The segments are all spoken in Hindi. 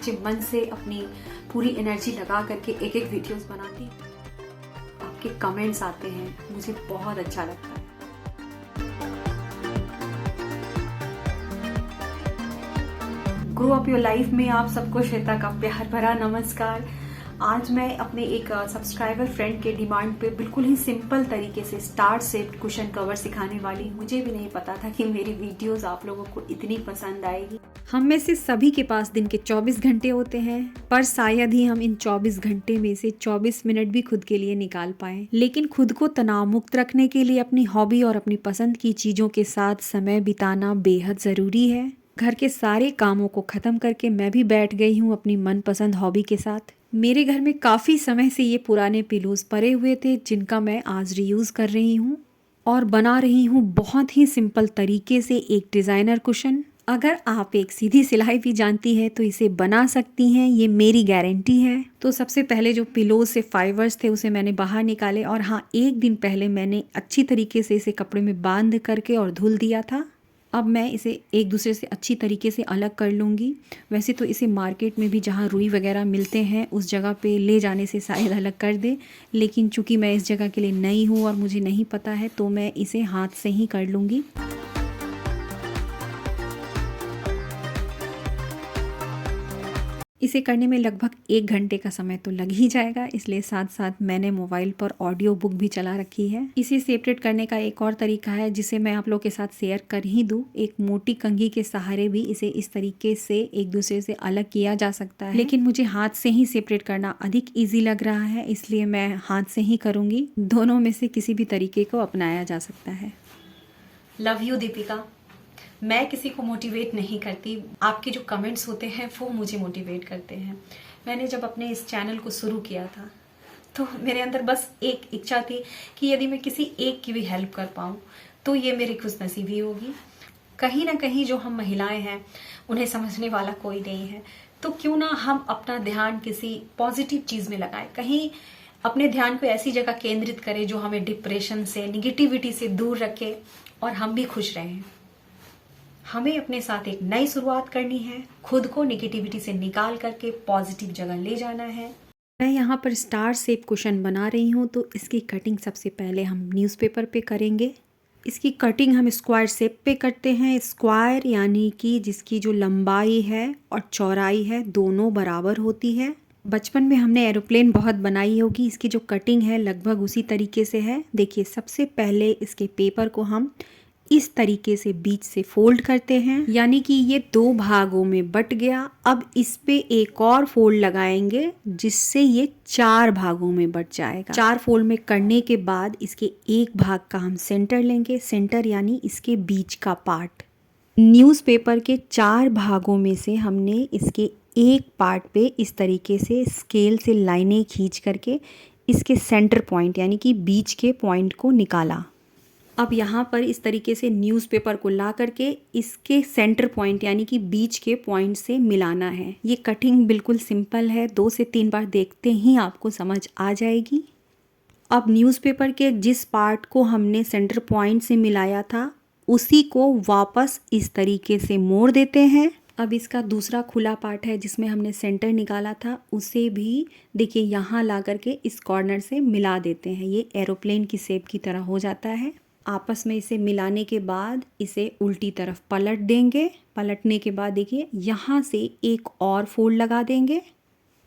सच्चे मन से अपनी पूरी एनर्जी लगा करके एक एक वीडियोस बनाती हूँ। आपके कमेंट्स आते हैं, मुझे बहुत अच्छा लगता है। ग्रो अप योर लाइफ में आप सबको श्वेता का प्यार भरा नमस्कार। आज मैं अपने एक सब्सक्राइबर फ्रेंड के डिमांड पे बिल्कुल ही सिंपल तरीके से स्टार शेप्ड कुशन कवर सिखाने वाली। मुझे भी नहीं पता था कि मेरी वीडियोस आप लोगों को इतनी पसंद आएगी। हम में से सभी के पास दिन के 24 घंटे होते हैं, पर शायद ही हम इन 24 घंटे में से 24 मिनट भी खुद के लिए निकाल पाएं। लेकिन खुद को तनाव मुक्त रखने के लिए अपनी हॉबी और अपनी पसंद की चीजों के साथ समय बिताना बेहद जरूरी है। घर के सारे कामों को खत्म करके मैं भी बैठ गई हूँ अपनी मनपसंद हॉबी के साथ। मेरे घर में काफ़ी समय से ये पुराने पिलोज पड़े हुए थे, जिनका मैं आज रीयूज़ कर रही हूँ और बना रही हूँ बहुत ही सिंपल तरीके से एक डिज़ाइनर कुशन। अगर आप एक सीधी सिलाई भी जानती है तो इसे बना सकती हैं, ये मेरी गारंटी है। तो सबसे पहले जो पिलोज से फाइबर्स थे उसे मैंने बाहर निकाले, और हाँ, एक दिन पहले मैंने अच्छी तरीके से इसे कपड़े में बांध करके और धुल दिया था। अब मैं इसे एक दूसरे से अच्छी तरीके से अलग कर लूँगी। वैसे तो इसे मार्केट में भी जहाँ रुई वगैरह मिलते हैं उस जगह पे ले जाने से शायद अलग कर दे, लेकिन चूँकि मैं इस जगह के लिए नई हूँ और मुझे नहीं पता है तो मैं इसे हाथ से ही कर लूँगी। इसे करने में लगभग 1 घंटे का समय तो लग ही जाएगा, इसलिए साथ साथ मैंने मोबाइल पर ऑडियो बुक भी चला रखी है। इसे सेपरेट करने का एक और तरीका है जिसे मैं आप लोग के साथ शेयर कर ही दूं। एक मोटी कंघी के सहारे भी इसे इस तरीके से एक दूसरे से अलग किया जा सकता है, लेकिन मुझे हाथ से ही सेपरेट करना अधिक ईजी लग रहा है, इसलिए मैं हाथ से ही करूँगी। दोनों में से किसी भी तरीके को अपनाया जा सकता है। Love you Deepika. मैं किसी को मोटिवेट नहीं करती, आपके जो कमेंट्स होते हैं वो मुझे मोटिवेट करते हैं। मैंने जब अपने इस चैनल को शुरू किया था तो मेरे अंदर बस एक इच्छा थी कि यदि मैं किसी एक की भी हेल्प कर पाऊँ तो ये मेरी खुशनसीबी होगी। कहीं ना कहीं जो हम महिलाएं हैं उन्हें समझने वाला कोई नहीं है, तो क्यों ना हम अपना ध्यान किसी पॉजिटिव चीज़ में लगाएं। कहीं अपने ध्यान को ऐसी जगह केंद्रित करें जो हमें डिप्रेशन से, निगेटिविटी से दूर रखे और हम भी खुश रहें। हमें अपने साथ एक नई शुरुआत करनी है, खुद को नेगेटिविटी से निकाल करके पॉजिटिव जगह ले जाना है। मैं यहाँ पर स्टार शेप कुशन बना रही हूँ, तो इसकी कटिंग सबसे पहले हम न्यूज़पेपर पे करेंगे। इसकी कटिंग हम स्क्वायर शेप पे करते हैं। स्क्वायर यानी कि जिसकी जो लंबाई है और चौड़ाई है दोनों बराबर होती है। बचपन में हमने एरोप्लेन बहुत बनाई होगी, इसकी जो कटिंग है लगभग उसी तरीके से है। देखिए, सबसे पहले इसके पेपर को हम इस तरीके से बीच से फोल्ड करते हैं, यानी कि ये 2 भागों में बट गया। अब इस पे एक और फोल्ड लगाएंगे जिससे ये 4 भागों में बट जाएगा। 4 फोल्ड में करने के बाद इसके एक भाग का हम सेंटर लेंगे। सेंटर यानी इसके बीच का पार्ट। न्यूज़पेपर के 4 भागों में से हमने इसके एक पार्ट पे इस तरीके से स्केल से लाइनें खींच करके इसके सेंटर पॉइंट यानी कि बीच के पॉइंट को निकाला। अब यहाँ पर इस तरीके से न्यूज़पेपर को ला करके इसके सेंटर पॉइंट यानी कि बीच के पॉइंट से मिलाना है। ये कटिंग बिल्कुल सिंपल है, 2 से 3 बार देखते ही आपको समझ आ जाएगी। अब न्यूज़पेपर के जिस पार्ट को हमने सेंटर पॉइंट से मिलाया था उसी को वापस इस तरीके से मोड़ देते हैं। अब इसका दूसरा खुला पार्ट है जिसमें हमने सेंटर निकाला था, उसे भी देखिए यहाँ ला करके इस कॉर्नर से मिला देते हैं। ये एरोप्लेन की शेप की तरह हो जाता है। आपस में इसे मिलाने के बाद इसे उल्टी तरफ पलट देंगे। पलटने के बाद देखिए यहाँ से एक और फोल्ड लगा देंगे।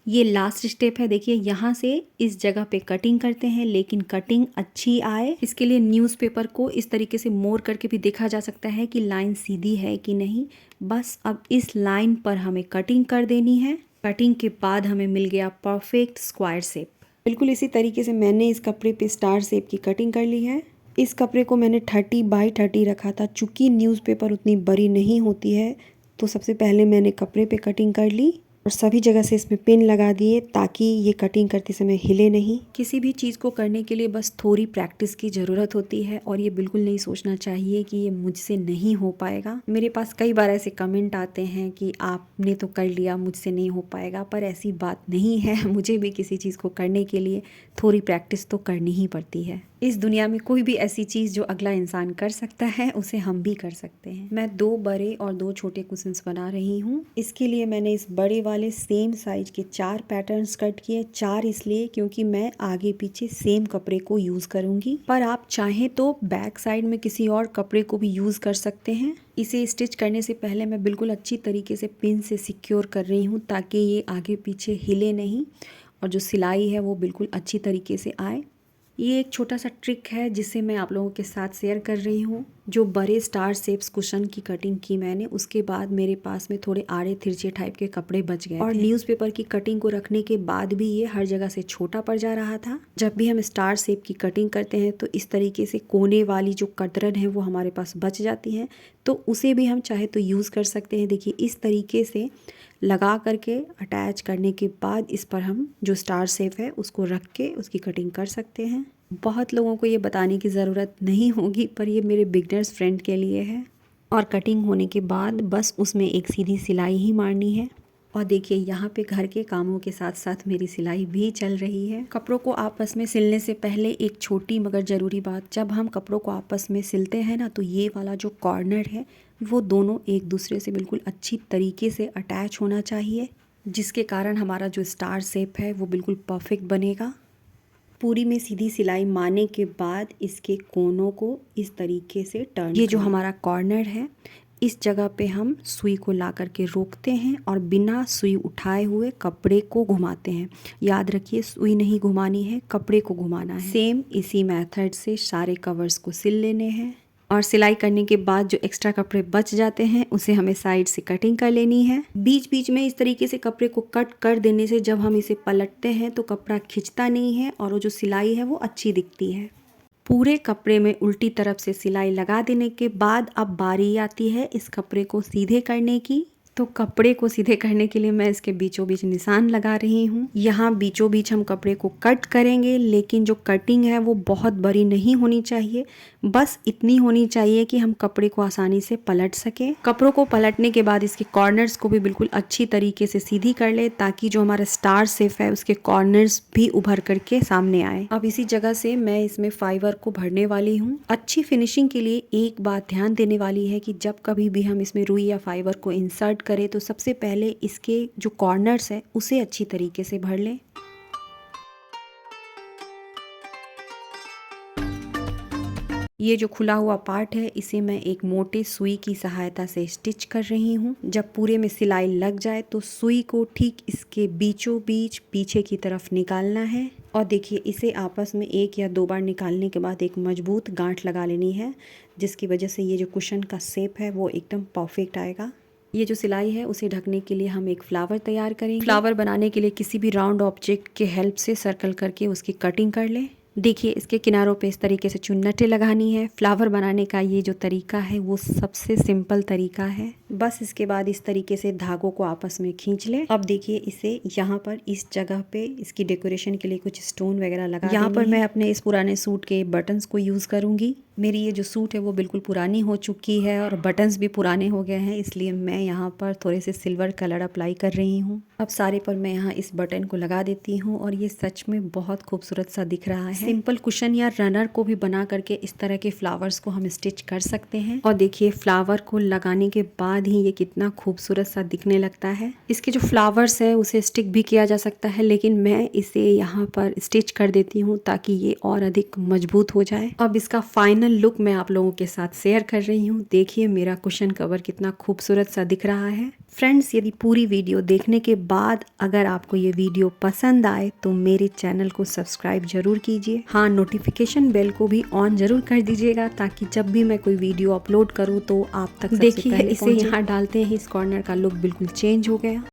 ये लास्ट स्टेप है। देखिए यहाँ से इस जगह पे कटिंग करते हैं, लेकिन कटिंग अच्छी आए इसके लिए न्यूज़पेपर को इस तरीके से मोड़ करके भी देखा जा सकता है कि लाइन सीधी है कि नहीं। बस अब इस लाइन पर हमें कटिंग कर देनी है। कटिंग के बाद हमें मिल गया परफेक्ट स्क्वायर शेप। बिल्कुल इसी तरीके से मैंने इस कपड़े पे स्टार शेप की कटिंग कर ली है। इस कपड़े को मैंने 30 बाई 30 रखा था। चूँकि न्यूज़पेपर उतनी बड़ी नहीं होती है तो सबसे पहले मैंने कपड़े पे कटिंग कर ली और सभी जगह से इसमें पिन लगा दिए ताकि ये कटिंग करते समय हिले नहीं। किसी भी चीज़ को करने के लिए बस थोड़ी प्रैक्टिस की ज़रूरत होती है और ये बिल्कुल नहीं सोचना चाहिए कि ये मुझसे नहीं हो पाएगा। मेरे पास कई बार ऐसे कमेंट आते हैं कि आपने तो कर लिया, मुझसे नहीं हो पाएगा, पर ऐसी बात नहीं है। मुझे भी किसी चीज़ को करने के लिए थोड़ी प्रैक्टिस तो करनी ही पड़ती है। इस दुनिया में कोई भी ऐसी चीज़ जो अगला इंसान कर सकता है उसे हम भी कर सकते हैं। मैं 2 बड़े और 2 छोटे कुशन्स बना रही हूँ। इसके लिए मैंने इस बड़े वाले सेम साइज के 4 पैटर्न्स कट किए। 4 इसलिए क्योंकि मैं आगे पीछे सेम कपड़े को यूज़ करूँगी, पर आप चाहें तो बैक साइड में किसी और कपड़े को भी यूज़ कर सकते हैं। इसे स्टिच करने से पहले मैं बिल्कुल अच्छी तरीके से पिन से सिक्योर कर रही हूँ ताकि ये आगे पीछे हिले नहीं और जो सिलाई है वो बिल्कुल अच्छी तरीके से आए। ये एक छोटा सा ट्रिक है जिसे मैं आप लोगों के साथ शेयर कर रही हूँ। जो बड़े स्टार शेप्स कुशन की कटिंग की मैंने, उसके बाद मेरे पास में थोड़े आड़े तिरछे टाइप के कपड़े बच गए और न्यूज़पेपर की कटिंग को रखने के बाद भी ये हर जगह से छोटा पड़ जा रहा था। जब भी हम स्टार शेप की कटिंग करते हैं तो इस तरीके से कोने वाली जो कतरन है वो हमारे पास बच जाती है, तो उसे भी हम चाहे तो यूज़ कर सकते हैं। देखिए इस तरीके से लगा करके अटैच करने के बाद इस पर हम जो स्टार शेप है उसको रख के उसकी कटिंग कर सकते हैं। बहुत लोगों को ये बताने की ज़रूरत नहीं होगी, पर ये मेरे बिगनर्स फ्रेंड के लिए है। और कटिंग होने के बाद बस उसमें एक सीधी सिलाई ही मारनी है। और देखिए यहाँ पे घर के कामों के साथ साथ मेरी सिलाई भी चल रही है। कपड़ों को आपस में सिलने से पहले एक छोटी मगर ज़रूरी बात, जब हम कपड़ों को आपस में सिलते हैं ना, तो ये वाला जो कॉर्नर है वो दोनों एक दूसरे से बिल्कुल अच्छी तरीके से अटैच होना चाहिए, जिसके कारण हमारा जो स्टार शेप है वो बिल्कुल परफेक्ट बनेगा। पूरी में सीधी सिलाई मारने के बाद इसके कोनों को इस तरीके से टर्न, ये जो हमारा कॉर्नर है इस जगह पे हम सुई को ला करके रोकते हैं और बिना सुई उठाए हुए कपड़े को घुमाते हैं। याद रखिए सुई नहीं घुमानी है, कपड़े को घुमाना है। सेम इसी मेथड से सारे कवर्स को सिल लेने हैं और सिलाई करने के बाद जो एक्स्ट्रा कपड़े बच जाते हैं उसे हमें साइड से कटिंग कर लेनी है। बीच बीच में इस तरीके से कपड़े को कट कर देने से जब हम इसे पलटते हैं तो कपड़ा खिंचता नहीं है और वो जो सिलाई है वो अच्छी दिखती है। पूरे कपड़े में उल्टी तरफ से सिलाई लगा देने के बाद अब बारी आती है इस कपड़े को सीधे करने की। तो कपड़े को सीधे करने के लिए मैं इसके बीचों बीच निशान लगा रही हूँ। यहाँ बीचों बीच हम कपड़े को कट करेंगे, लेकिन जो कटिंग है वो बहुत बड़ी नहीं होनी चाहिए, बस इतनी होनी चाहिए कि हम कपड़े को आसानी से पलट सके। कपड़ों को पलटने के बाद इसके कॉर्नर्स को भी बिल्कुल अच्छी तरीके से सीधी कर ले ताकि जो हमारा स्टार शेप है उसके कॉर्नर्स भी उभर करके सामने आए। अब इसी जगह से मैं इसमें फाइबर को भरने वाली हूँ। अच्छी फिनिशिंग के लिए एक बात ध्यान देने वाली है कि जब कभी भी हम इसमें रुई या फाइबर को इंसर्ट करें तो सबसे पहले इसके जो कॉर्नर्स है उसे अच्छी तरीके से भर लें। ये जो खुला हुआ पार्ट है इसे मैं एक मोटे सुई की सहायता से स्टिच कर रही हूँ। जब पूरे में सिलाई लग जाए तो सुई को ठीक इसके बीचों बीच पीछे की तरफ निकालना है और देखिए इसे आपस में 1 या 2 बार निकालने के बाद एक मजबूत गांठ लगा लेनी है, जिसकी वजह से ये जो कुशन का शेप है वो एकदम परफेक्ट आएगा। ये जो सिलाई है उसे ढकने के लिए हम एक फ्लावर तैयार करेंगे। फ्लावर बनाने के लिए किसी भी राउंड ऑब्जेक्ट के हेल्प से सर्कल करके उसकी कटिंग कर लें। देखिए इसके किनारों पे इस तरीके से चुन्नटें लगानी है। फ्लावर बनाने का ये जो तरीका है वो सबसे सिंपल तरीका है। बस इसके बाद इस तरीके से धागों को आपस में खींच ले। अब देखिए इसे यहाँ पर इस जगह पे इसकी डेकोरेशन के लिए कुछ स्टोन वगैरह लगा, यहाँ पर मैं अपने इस पुराने सूट के बटन्स को यूज़ करूँगी। मेरी ये जो सूट है वो बिल्कुल पुरानी हो चुकी है और बटन्स भी पुराने हो गए हैं, इसलिए मैं यहाँ पर थोड़े से सिल्वर कलर अप्लाई कर रही हूँ। अब सारे पर मैं यहाँ इस बटन को लगा देती हूँ और ये सच में बहुत खूबसूरत सा दिख रहा है। सिंपल कुशन या रनर को भी बना करके इस तरह के फ्लावर्स को हम स्टिच कर सकते हैं। और देखिए फ्लावर को लगाने के बाद ही ये कितना खूबसूरत सा दिखने लगता है। इसके जो फ्लावर्स है उसे स्टिक भी किया जा सकता है, लेकिन मैं इसे यहाँ पर स्टिच कर देती हूँ ताकि ये और अधिक मजबूत हो जाए। अब इसका फाइनल लुक मैं आप लोगों के साथ शेयर कर रही हूँ। देखिए मेरा कुशन कवर कितना खूबसूरत सा दिख रहा है। फ्रेंड्स, यदि पूरी वीडियो देखने के बाद अगर आपको ये वीडियो पसंद आए तो मेरे चैनल को सब्सक्राइब जरूर कीजिए। हाँ, नोटिफिकेशन बेल को भी ऑन जरूर कर दीजिएगा ताकि जब भी मैं कोई वीडियो अपलोड करूँ तो आप तक देखिए इसे यहाँ डालते हैं इस कॉर्नर का लुक बिल्कुल चेंज हो गया।